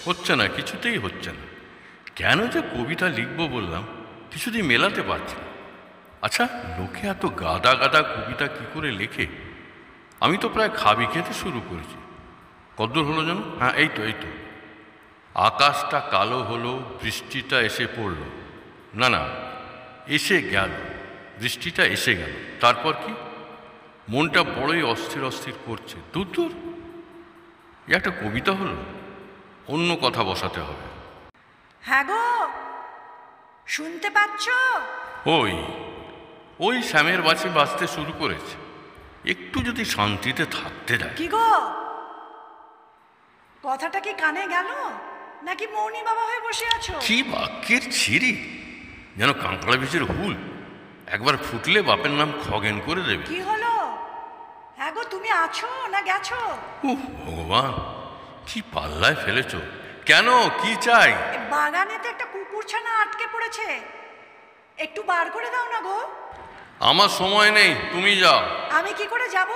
হচ্ছে না, কিছুতেই হচ্ছে না। কেন যে কবিতা লিখবো বললাম, কিছুতেই মেলাতে পারছি না। আচ্ছা, লোকে এত গাদা গাদা কবিতা কি করে লেখে? আমি তো প্রায় খাবি খেতে শুরু করেছি। কদ্দূর হলো যেন? হ্যাঁ, এই তো আকাশটা কালো হলো, বৃষ্টিটা এসে পড়ল। না, এসে গেল, বৃষ্টিটা এসে গেল। তারপর কি? মনটা বড়ই অস্থির অস্থির করছে। দূর, এ একটা কবিতা হলো? অন্য কথা বসাতে হবে। হ্যাঁ গো, শুনতে পাচ্ছ? ওই শ্যামের বাঁশি বাজতে শুরু করেছে। একটু যদি শান্তিতে থাকতে দেয়। কি গো, কথাটা কি কানে গেল, নাকি মৌনি বাবা হয়ে বসে আছো? কি বাক্যের ছিরি, যেন কাঁকড়া বীজের হুল, একবার ফুটলে বাপের নাম খগেন করে দেবে। কি হলো? হ্যাঁ গো, তুমি আছো না গেছো? ভগবান, কি পাল্লায় ফেলেছ! কেন, কি চাই? বাগানেতে একটা কুকুরছানা আটকে পড়েছে, একটু বার করে দাও না গো। আমার সময় নেই, তুমি যাও। আমি কি করে যাব?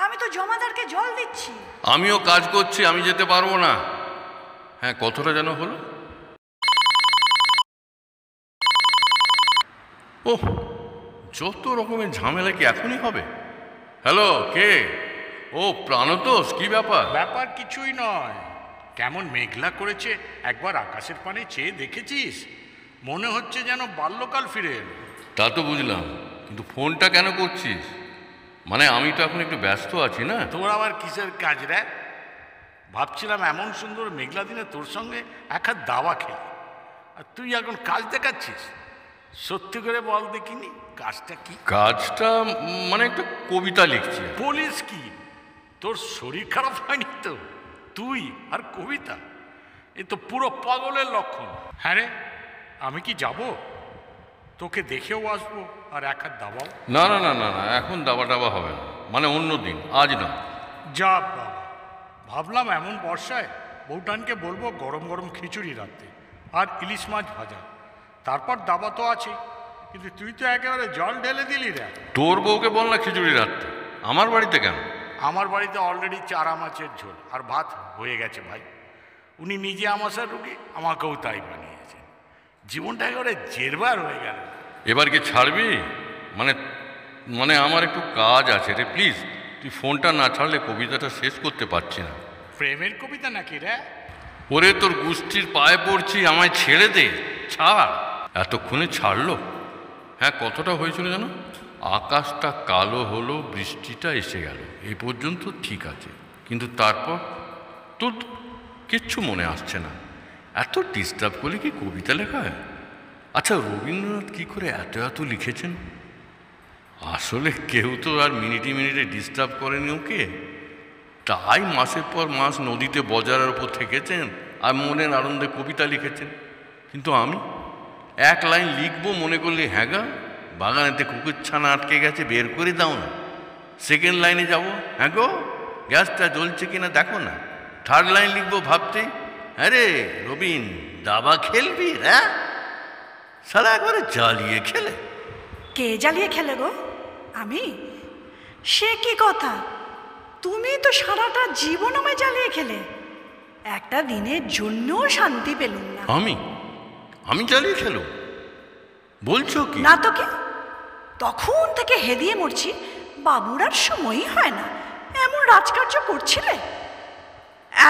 আমি তো জমাদারকে জল দিচ্ছি। আমিও কাজ করছি, আমি যেতে পারবো না। হ্যাঁ, কতটা যেন হলো? ওহ, যত রকমের ঝামেলা কি এখনই হবে? হ্যালো, কে? ও প্রাণতোষ, কি ব্যাপার? ব্যাপার কিছুই নয়। কেমন মেঘলা করেছে, একবার আকাশের পানে চেয়ে দেখেছিস? মনে হচ্ছে যেন বাল্যকাল ফিরে এলো। তা তো বুঝলাম, কিন্তু ফোনটা কেন করছিস? মানে আমি তো এখন একটু ব্যস্ত আছি না। তোর আবার কিসের কাজ রে? ভাবছিলাম এমন সুন্দর মেঘলা দিনে তোর সঙ্গে এক হাত দাওয়া খেলি, আর তুই এখন কাজ দেখাচ্ছিস। সত্যি করে বল দেখিনি, কাজটা কি? কাজটা মানে একটা কবিতা লিখছি। বলিস কি? তোর শরীর খারাপ হয়নি তো? তুই আর কবিতা, এ তো পুরো পাগলের লক্ষণ। হ্যাঁ রে, আমি কি যাব? তোকে দেখেও আসবো আর এক হাত দাবাও? না, এখন দাবা টাবা হবে না, মানে অন্য দিন, আজ না। যা বাবা, ভাবলাম এমন বর্ষায় বউটানকে বলবো গরম গরম খিচুড়ি রাখতে আর ইলিশ মাছ ভাজা, তারপর দাবা তো আছে। কিন্তু তুই তো একেবারে জল ঢেলে দিলি রে। তোর বউকে বল না খিচুড়ি রাখতে, আমার বাড়িতে কেন? আমার বাড়িতে অলরেডি চারা মাছের ঝোল আর ভাত হয়ে গেছে ভাই। উনি নিজে আমাশার রুগী, আমাকেও তাই বানিয়েছেন। জীবনটা একেবারে জেরবার হয়ে গেল। এবার কি ছাড়বি? মানে আমার একটু কাজ আছে রে, প্লিজ। তুই ফোনটা না ছাড়লে কবিতাটা শেষ করতে পারছি না। প্রেমের কবিতা নাকি রে? ওরে, তোর গোষ্ঠীর পায়ে পড়ছি, আমায় ছেড়ে দে, ছাড়। এতক্ষণে ছাড়লো? হ্যাঁ, কতটা হয়েছিল জানো? আকাশটা কালো হলো, বৃষ্টিটা এসে গেল, এই পর্যন্ত ঠিক আছে। কিন্তু তারপর তোর কিচ্ছু মনে আসছে না। এত ডিস্টার্ব করলে কি কবিতা লেখা হয়? আচ্ছা, রবীন্দ্রনাথ কি করে এত লিখেছেন? আসলে কেউ তো আর মিনিটে ডিস্টার্ব করেনি ওকে, তাই মাসের পর মাস নদীতে বজারের ওপর থেকেছেন আর মনের আনন্দে কবিতা লিখেছেন। কিন্তু আমি এক লাইন লিখবো মনে করলে, হ্যাঁ গা, বাগানেতে কুকুরছানা আটকে গেছে, বের করে দাও না। সেকেন্ড লাইনে যাব, হ্যাঁ গো, গ্যাসটা জ্বলছে কিনা দেখো না। থার্ড লাইন লিখবো ভাবতেই, হ্যাঁ রে রবিন, দাবা খেলবি? হ্যাঁ, সারা একবারে জ্বালিয়ে খেলে। কে জ্বালিয়ে খেলে গো? আমি? সে কি কথা? তুমি তো সারাটা জীবন আমায় জ্বালিয়ে খেলে, একটা দিনের জন্য শান্তি পেলুম না। আমি জ্বালিয়ে খেলো বলছো কি? না তো কি, তখন থেকে হেদিয়ে মরছি, বাবুর আর সময়ই হয় না, এমন রাজকার্য করছিলে।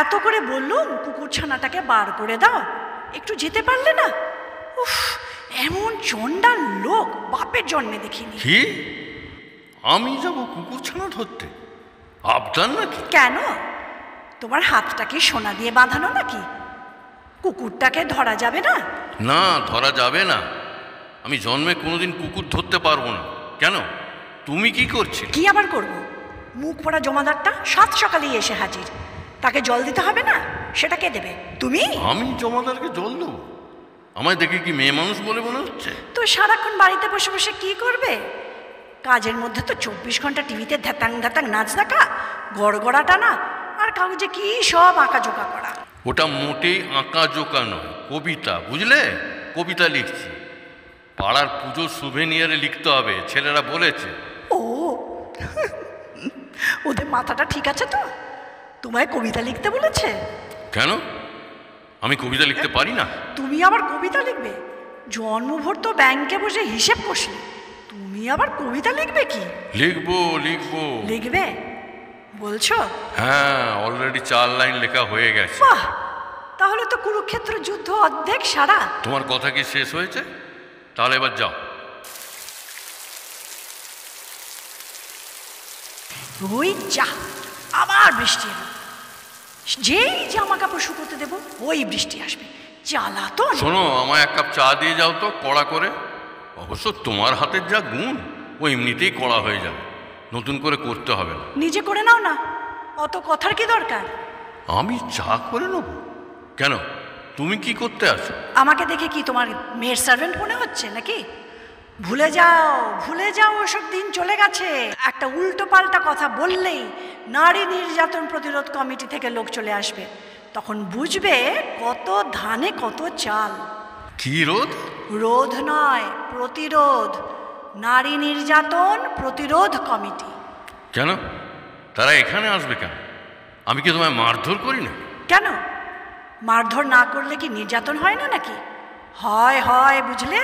এত করে বললুম কুকুরছানাটাকে বার করে দাও, একটু যেতে পারলে না? উফ, এমন চন্ডাল লোক বাপের জন্মে দেখিনি। কি? আমি যাব কুকুরছানা ধরতে? আবদার নাকি? কেন, তোমার হাতটা কি সোনা দিয়ে বাঁধানো নাকি? কুকুরটাকে ধরা যাবে না? না, ধরা যাবে না। আমি জন্মে কোনোদিন কুকুর ধরতে পারবো না। কেন, তুমি কি করছিলে? কি আবার করব? মুখ পড়া জমাদারটা সাত সকালেই এসে হাজির, তাকে জল দিতে হবে না? সেটা কে দেবে? তুমি? আমি জমাদারকে জল দেবো? আমায় দেখে কি মেয়ে মানুষ বলে মনে হচ্ছে? তো সারাক্ষণ বাড়িতে বসে বসে কি করবে? কাজের মধ্যে তো 24 ঘন্টা টিভিতে ধ্যাতাং ধ্যাতাং নাচ দেখা, গড়গড়া টানা, আর কাগজে কি সব আঁকাজোকা করা। ওটা মোটেই আঁকাজোকা নয়, কবিতা, বুঝলে? কবিতা লিখছি, পাড়ার পুজোর সুভেনিয়ারে লিখতে হবে, ছেলেরা বলেছে। ও, ওদের মাথাটা ঠিক আছে তো? তোমায় কবিতা লিখতে বলেছে? কেন? আমি কবিতা লিখতে পারি না? তুমি আবার কবিতা লিখবে? জন্মভর তো ব্যাংকে বসে হিসেব কষলে, তুমি আবার কবিতা লিখবে কি? লিখবো লিখবো। লিখবে বলছো? হ্যাঁ, অলরেডি 4 লাইন লেখা হয়ে গেছে। বাহ, তাহলে তো কুরুক্ষেত্র যুদ্ধ অর্ধেক সারা। তোমার কথা কি শেষ হয়েছে? তাহলে এবার যাও। ওই যা, আবার বৃষ্টি এলো। যেই জামা কাপড় শুকোতে দেবো ওই বৃষ্টি আসবে। জ্বালাতো। শোনো, আমায় 1 কাপ চা দিয়ে যাও তো, কড়া করে। অবশ্য তোমার হাতের যা গুণ, ও এমনিতেই কড়া হয়ে যাবে, নতুন করে করতে হবে না। নিজে করে নাও না, অত কথার কি দরকার? আমি চা করে নেব? কেন, তুমি কি করতে আছো? আমাকে দেখে কি তোমার মেয়ের সার্ভেন্ট মনে হচ্ছে নাকি? ভুলে যাও, ভুলে যাও, ওসব দিন চলে গেছে। একটা উল্টো পাল্টা কথা বললেই নারী নির্যাতন প্রতিরোধ কমিটি থেকে লোক চলে আসবে। তখন বুঝবে কত ধানে কত চাল। কি রোধ? রোধ নয়, প্রতিরোধ। নারী নির্যাতন প্রতিরোধ কমিটি। কেন, তারা এখানে আসবে কেন? আমি কি তোমায় মারধর করি না? কেন, মারধর না করলে কি নির্যাতন হয় না নাকি? হয় হয়, বুঝলে?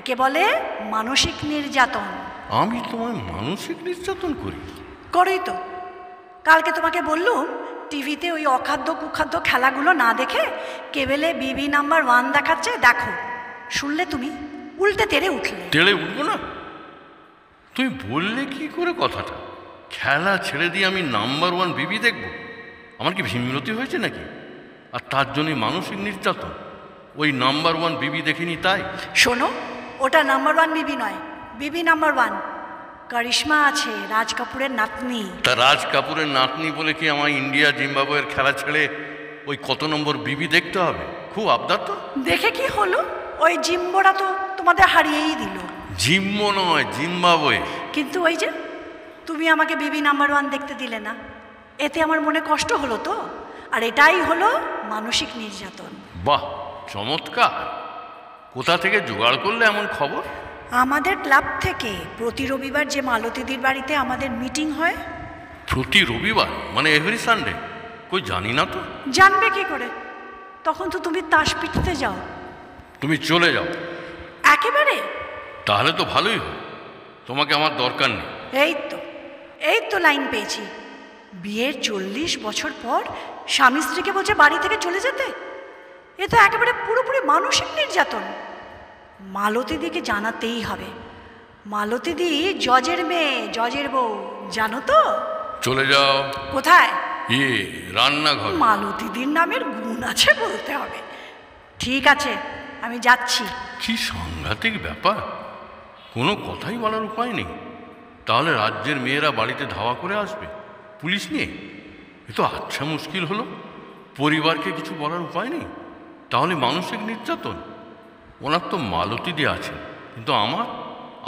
একে বলে মানসিক নির্যাতন। আমি তোমায় মানসিক নির্যাতন করি? করেই তো। কালকে তোমাকে বললুম টিভিতে ওই অখাদ্য কুখাদ্য খেলাগুলো না দেখে কেবলে বিবি নাম্বার 1 দেখাচ্ছে, দেখো। শুনলে তুমি, উল্টে তেড়ে উঠলে। তেড়ে উঠবো না? তুমি বললে কি করে কথাটা? খেলা ছেড়ে দিয়ে আমি নাম্বার 1 বিবি দেখব? আমার কি ভিমরতি হয়েছে নাকি? আর তার জন্যই মানসিক নির্যাতন? ওই নাম্বার 1 বিবি দেখিনি তাই? শোনো, ওটা নাম্বার 1 বিবি নয়, বিবি নাম্বার 1 করিশ্মা আছে, রাজ কাপুরের নাতনি। তা রাজ কাপুরের নাতনি বলে কি আমার ইন্ডিয়া জিম্বাবুয়ের খেলা ছেড়ে ওই কত নম্বর বিবি দেখতে হবে? খুব আবদার তো। দেখে কি হলো, ওই জিম্বোরা তো তোমাদের হারিয়েই দিল। জিম্বো নয়, জিম্বাবুয়ে। কিন্তু ওই যে তুমি আমাকে বিবি নাম্বার 1 দেখতে দিলে না, এতে আমার মনে কষ্ট হলো তো। আর এটাই হলো মানসিক নির্যাতন। বাহ, চমৎকার। কোথা থেকে জোগাড় করলে এমন খবর? আমাদের ক্লাব থেকে প্রতি রবিবার যে মালতীদির বাড়িতে আমাদের মিটিং হয়। প্রতি রবিবার মানে এভরি সানডে? কই জানি না তো। জানবে কি করে? তখন তো তুমি তাস পিটতে যাও। তুমি চলে যাও। একেবারে? তাহলে তো ভালোই হয়, তোমাকে আমার দরকার নেই। এই তো লাইন পেয়েছি। বিয়ের 40 বছর পর স্বামী স্ত্রীকে বলছে বাড়ি থেকে চলে যেতে। এ তো একেবারে পুরোপুরি মানসিক নির্যাতন। মালতীদিকে জানাতেই হবে। মালতীদি জজের মেয়ে, জজের বউ, জানো তো? চলে যাও। কোথায়? রান্নাঘর। মালতীদির নামের গুণ আছে বলতে হবে। ঠিক আছে, আমি যাচ্ছি। কি সাংঘাতিক ব্যাপার, কোনো কথাই বলার উপায় নেই। তাহলে রাজ্যের মেয়েরা বাড়িতে ধাওয়া করে আসবে পুলিশ নিয়ে? এ তো আচ্ছা মুশকিল হলো। পরিবারকে কিছু বলার উপায় নেই, তাহলে মানসিক নির্যাতন। ওনার তো মালতীদি আছে, কিন্তু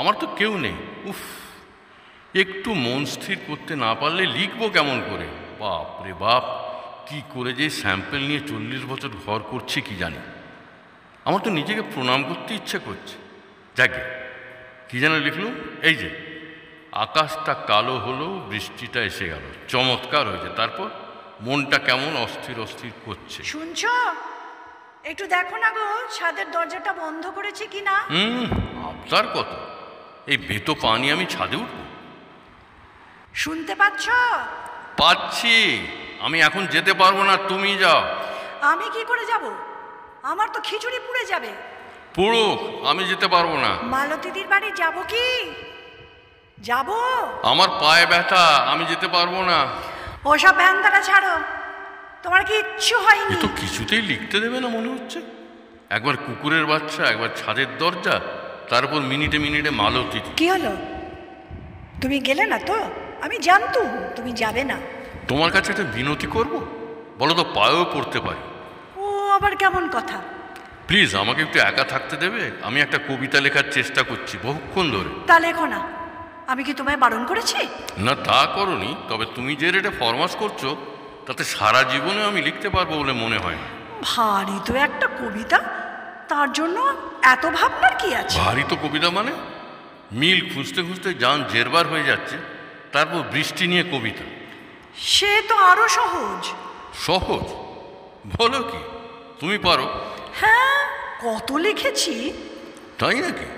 আমার তো কেউ নেই। উফ, একটু মন স্থির করতে না পারলে লিখবো কেমন করে? বাপ রে বাপ, কি করে যে স্যাম্পেল নিয়ে 40 বছর ঘর করছি কি জানি। আমার তো নিজেকে প্রণাম করতে ইচ্ছে করছে। যাকে কি যেন লিখলুম, এই যে আকাশটা কালো হলো, বৃষ্টিটা এসে গেল। চমৎকার হয়েছে। তারপর মনটা কেমন অস্থির অস্থির করছে। শুনছো? একটু দেখো না গো, ছাদের দরজাটা বন্ধ করেছে কিনা। আপনার কত, এই বেতো পানি আমি ছাদে উঠব? শুনতে পাচ্ছ? পাচ্ছি। আমি এখন যেতে পারবো না, তুমি যাও। আমি কি করে যাব? আমার তো খিচুড়ি পুড়ে যাবে। পুড়ুক, আমি যেতে পারবো না। মালতীদির বাড়ি যাব কি? যাব? আমার পায়ে ব্যথা, আমি যেতে পারবো না। ওসব ভ্যানদাটা ছাড়ো, তোমার কি ইচ্ছু হয়নি? এ তো কিছুতেই লিখতে দেবে না মনে হচ্ছে। একবার কুকুরের বাচ্চা, একবার ছাদের দরজা, তারপর মিনিটে মিনিটে মালতী। কি হলো? তুমি গেলে না তো? আমি জানতুম তুমি যাবে না। তোমার কাছে একটা বিনতি করব, বলো তো, পায়েও পড়তে পারি। ও আবার কেমন কথা? প্লিজ আমাকে একটু একা থাকতে দেবে? আমি একটা কবিতা লেখার চেষ্টা করছি বহুক্ষণ ধরে। তা লেখো না। আমি কি তোমায় বারণ করেছি? না, তা করনি, তবে তুমি যে রেটে ফরমাস করছো তাতে সারা জীবনে আমি লিখতে পারবো বলে মনে হয় না। ভারী তো একটা কবিতা, তার জন্য এত ভাবনার কি আছে? ভারী তো কবিতা মানে মিল খুঁজতে খুঁজতে জান জেরবার হয়ে যাচ্ছে, তারপর বৃষ্টি নিয়ে কবিতা। সে তো আরো সহজ। সহজ? বলো কি, তুমি পারো? হ্যাঁ, কত লিখেছি। তাই নাকি?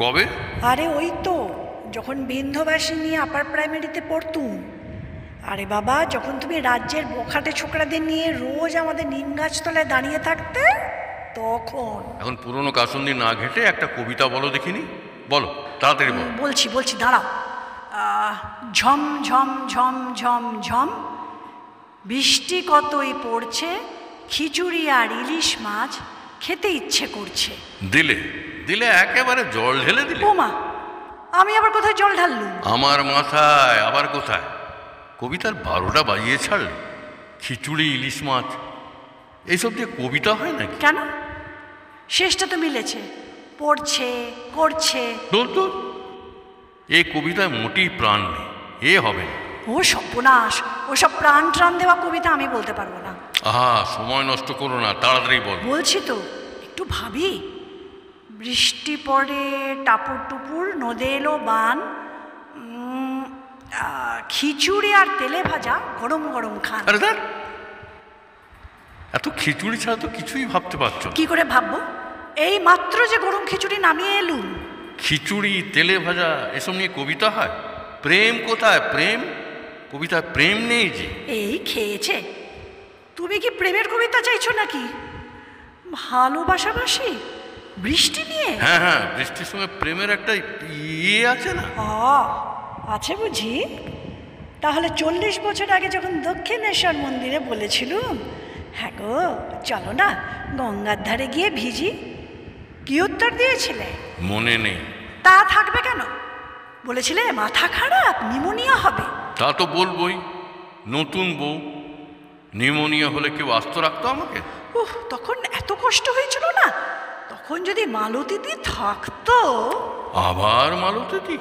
কবে? আরে ওই তো যখন বিন্ধবাসিনী আপার প্রাইমারিতে পড়তুম। আরে বাবা, যখন তুমি রাজ্যের বখাটে ছোকরাদের নিয়ে রোজ আমাদের নিম গাছতলায় দাঁড়িয়ে থাকতে, তখন। এখন পুরনো কাসুন্দি না ঘেটে একটা কবিতা বলো দেখিনি। বলো, তাড়াতাড়ি বলো। বলছি দাঁড়াও। ঝম ঝম ঝম ঝম ঝম, বৃষ্টি কতই পড়ছে, খিচুড়ি আর ইলিশ মাছ খেতে ইচ্ছে করছে। দিলে দিলে একেবারে জল ঢেলে দিলে। ওমা, আমি আবার কোথায় জল ঢাললুম? আমার মাথায় আবার কোথায়? কবিতার 12টা বাজিয়ে ছাড়লে। খিচুড়ি, ইলিশ মাছ, এইসব দিয়ে কবিতা হয় নাকি? কেন? শেষটা তো মিলেছে, পড়ছে করছে। দূর, এই কবিতায় মোটেই প্রাণ নেই, এ হবে না। ও সর্বনাশ, ওসব প্রাণ টান দেওয়া কবিতা আমি বলতে পারবো না। আহা, সময় নষ্ট করো না, তাড়াতাড়ি বল। বলছি তো, একটু ভাবি। বৃষ্টি পড়ে টাপুর টুপুর, নদে এলো বান, খিচুড়ি আর তেলে ভাজা গরম গরম খান। আরে দেখ, এত খিচুড়ি ছাড়া তো কিছুই ভাবতে পারছো না। কি করে ভাববো? এই মাত্র যে গরম খিচুড়ি নামিয়ে এলুম। খিচুড়ি, তেলে ভাজা, এসব নিয়ে কবিতা হয়? প্রেম কোথায়? প্রেম কবিতায় প্রেম নেই যে। এই খেয়েছে। তুমি কি প্রেমের কবিতা চাইছো নাকি? ভালোবাসাবাসি বৃষ্টি নিয়ে? হ্যাঁ, বৃষ্টির সঙ্গে প্রেমের একটা ইয়ে আছে না? আছে বুঝি? তাহলে 40 বছর আগে যখন দক্ষিণেশ্বর মন্দিরে বলেছিলুম, হ্যাঁ গো চলো না গঙ্গার ধারে গিয়ে ভিজি, কি উত্তর দিয়েছিলে? মনে নেই। তা থাকবে কেন? বলেছিলে মাথা খারাপ, নিউমোনিয়া হবে। তা তো বলবই। নতুন বউ, নিউমোনিয়া হলে কেউ আস্ত রাখতো আমাকে? তখন এত কষ্ট হয়েছিল না? তখন যদি মালতীদি থাকতো। আবার মালতীদি?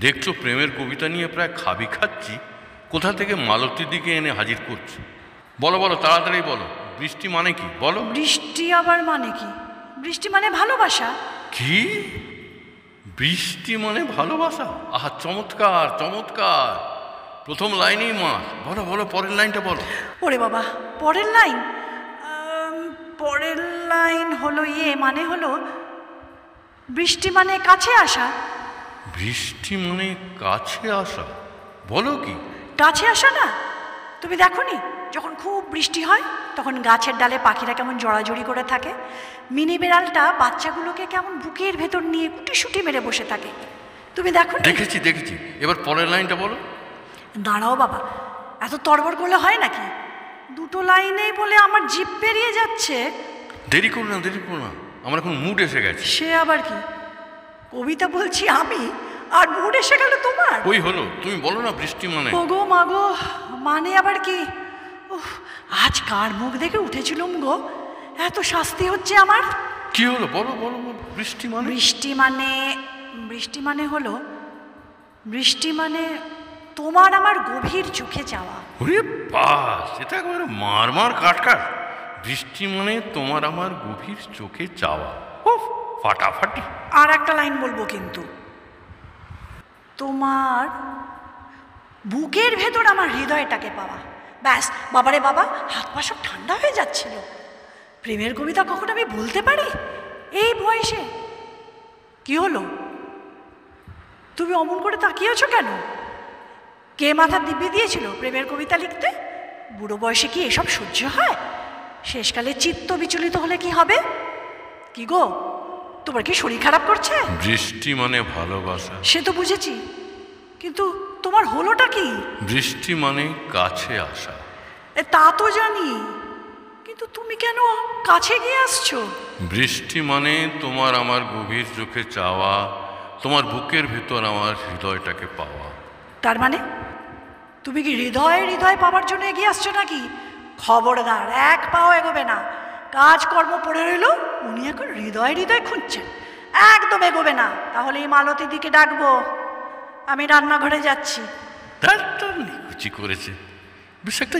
দেখছো, প্রেমের কবিতা নিয়ে প্রায় খাবি খাচ্ছি, কোথা থেকে মালতীদিকে এনে হাজির করছি। বলো তাড়াতাড়ি বলো, বৃষ্টি মানে কি বলো? বৃষ্টি আবার মানে কি? বৃষ্টি মানে ভালোবাসা। কি? বৃষ্টি মানে ভালোবাসা? আহা, চমৎকার চমৎকার, প্রথম লাইনেই মাস। বলো পরের লাইনটা বলো। ওরে বাবা, পরের লাইন? পরের লাইন হলো মানে হলো বৃষ্টি মানে কাছে আসা। বৃষ্টি মানে কাছে আসা? বলো কি? কাছে আসা না? তুমি দেখোনি যখন খুব বৃষ্টি হয় তখন গাছের ডালে পাখিরা কেমন জড়াজড়ি করে থাকে, মিনি বিড়ালটা বাচ্চাগুলোকে কেমন বুকের ভেতর নিয়ে কুটিসুটি মেরে বসে থাকে, তুমি দেখো? দেখেছি। এবার পরের লাইনটা বলো। দাঁড়াও বাবা, এত তড়বড় করলে হয় নাকি? দুটো লাইনেই বলে আমার জিভ পেরিয়ে যাচ্ছে। দেরি করো না, আমার এখন মুড এসে গেছে। সে আবার কি? কবিতা বলছি আমি, আর মুড এসে গেল তোমার? ওই হলো, তুমি বলো না বৃষ্টি মানে। ওগো মাগো, মানে আবার কি? আজ কার মুখ দেখে উঠেছিলুম গো, এত শাস্তি হচ্ছে আমার। কি হলো বলো? বৃষ্টি মানে? বৃষ্টি মানে হলো, বৃষ্টি মানে তোমার আমার গভীর চোখে চাওয়া। ওরে বাস, এটা একেবারে মার কাট। বৃষ্টি মানে তোমার আমার গভীর চোখে চাওয়া। ফাটাফাটি। আর একটা লাইন বলবো কিন্তু, তোমার বুকের ভেতর আমার হৃদয়টাকে পাওয়া। ব্যাস, বাবারে বাবা, হাত পা সব ঠান্ডা হয়ে যাচ্ছিল। প্রেমের কবিতা কখন আমি বলতে পারি এই বয়সে? কি হলো? তুমি অমন করে তাকিয়েছো কেন? কে মাথা দিব্যি দিয়েছিল প্রেমের কবিতা লিখতে? বুড়ো বয়সে কি এসব সহ্য হয়? শেষকালে চিত্ত বিচলিত হলে কি হবে? কি গো, তোমার কি শরীর খারাপ করছে? বৃষ্টি মানে ভালোবাসা। সে তো বুঝেছি, কিন্তু তোমার হলোটা কি? বৃষ্টি মানে কাছে আসা। তা তো জানি, কিন্তু তুমি কেন কাছে গিয়ে আসছো? বৃষ্টি মানে তোমার আমার গভীর চোখে চাওয়া, তোমার বুকের ভেতর আমার হৃদয়টাকে পাওয়া। তার মানে তুমি কি হৃদয় পাওয়ার জন্য এগিয়ে আসছো নাকি? খবরদার, এক পাও এগোবে না। কাজকর্ম পড়ে রইল, উনি এখন হৃদয় খুঁজছেন। একদম এগোবে না, তাহলে এই মালতী দিকে ডাকবো। আমি রান্নাঘরে যাচ্ছি। নিকুচি করেছে, বেশ একটা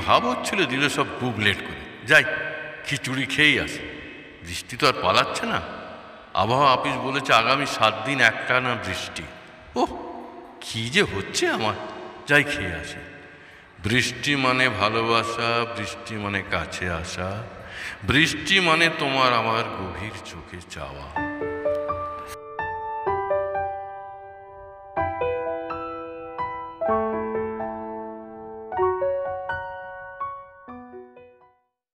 ভাব হচ্ছিল, দিলে সব বুবলেট করে। যাই, খিচুড়ি খেয়েই আসে। বৃষ্টি তো আর পালাচ্ছে না। আবহাওয়া অফিস বলেছে আগামী 7 দিন একটানা বৃষ্টি। কি যে হচ্ছে আমার! যাই, খেয়ে আসে। বৃষ্টি মানে ভালোবাসা, বৃষ্টি মানে কাছে আসা, বৃষ্টি মানে তোমার আমার গভীর চোখে চাওয়া।